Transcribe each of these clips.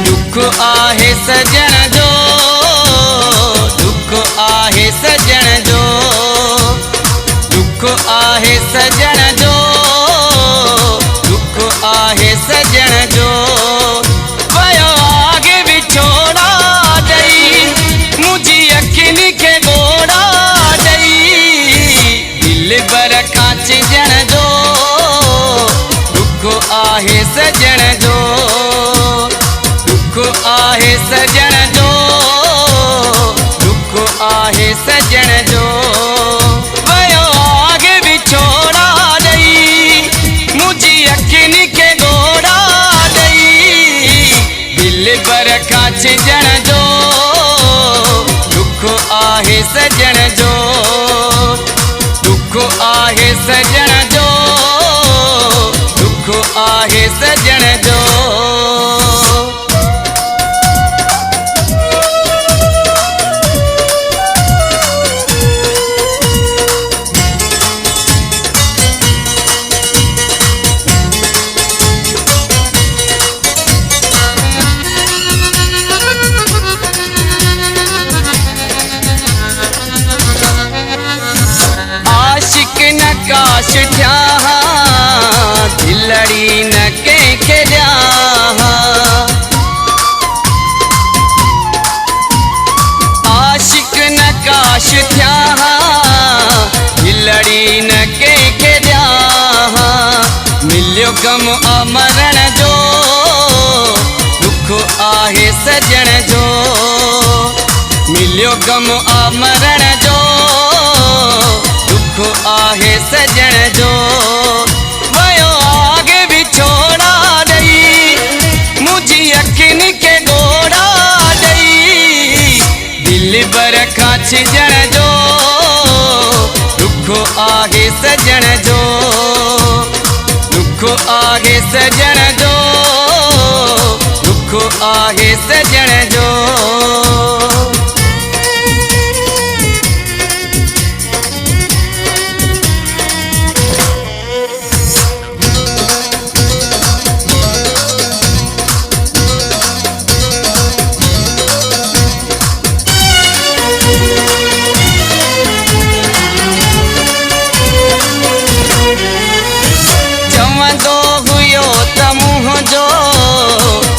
दुख आहे सजण जो, दुख आहे सजण जो, दुख आहे सजण जो, दुख आहे सजण जो। वयो आगे विछोड़ा दई, मुझी अखियुनि खे ॻोड़ा दई, दिल बर खां चिजण जो, दुख आहे सजण जो, दुख आहे सजण जो, दुख आहे सजण जो। वयो आगे विछोड़ा दई, मुझी अखियुनि खे ॻोड़ा दई, दिल बर खां चिजण जो, दुख आहे सजण जो, दुख आहे सजण जो, दुख आहे सजण जो। काश थिया दिलड़ी न कंहिंखे ॾियां, आशिक न काश थिया दिलड़ी न कंहिंखे ॾियां। मिलियो गम अमरण जो, दुख आहे सजण जो, मिलियो गम अमरण जो, दुख आहे सजण जो। वयो आगे विछोड़ा दई, मुझी अखियुनि खे ॻोड़ा दई, दिल बर खां चिजण जो, दुख आहे सजण जो, दुख आहे सजण जो, दुख आहे सजण जो।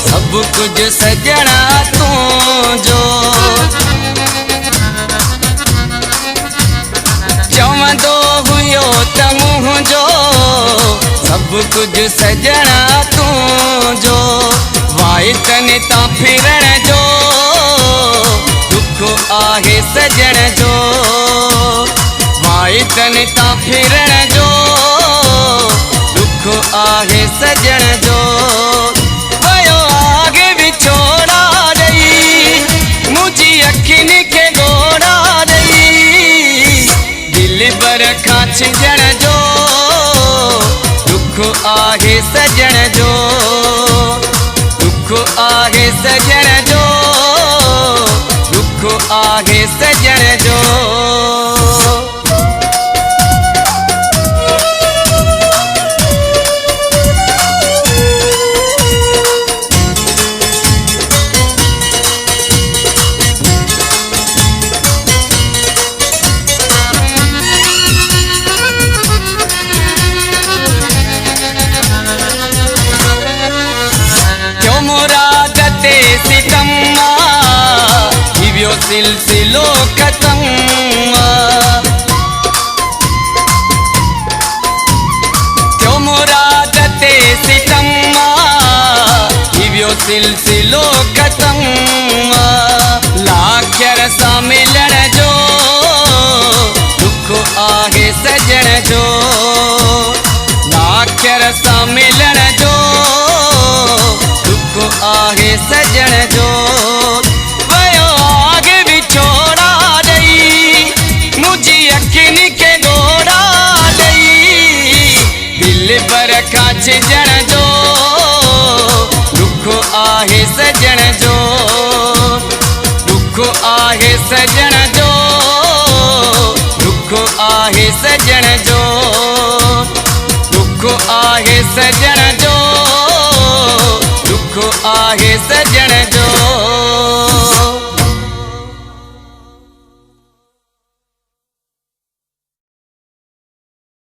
सब कुछ सजणा तुंहिंजो, चवंदो हुयो त मुंहिंजो, सब कुछ सजणा तुंहिंजो। वाइटनि तां फिरण जो, दुख आहे सजण जो, वाइटनि तां फिरण जो, दुख आहे सजण जो। विछोड़ा दई, मुझी अखियुनि खे ॻोड़ा दई, दिल बर खां चिजण जो, दुख आहे सजण जो, दुख आहे सजण जो, दुख आहे सजण जो। सिलसिलो खत्म, क्यों मुराद ते सितम, सिलसिलो खत्म। लाखर सां मिलण जो, दुख आहे सजण जो, लाखर सां मिलण जो, दुख आहे सजण जो। बर खां चिजण जो, दुख आहे सजण जो, दुख आहे सजण जो, दुख आहे सजण जो। सजण जो दुख आहे सजण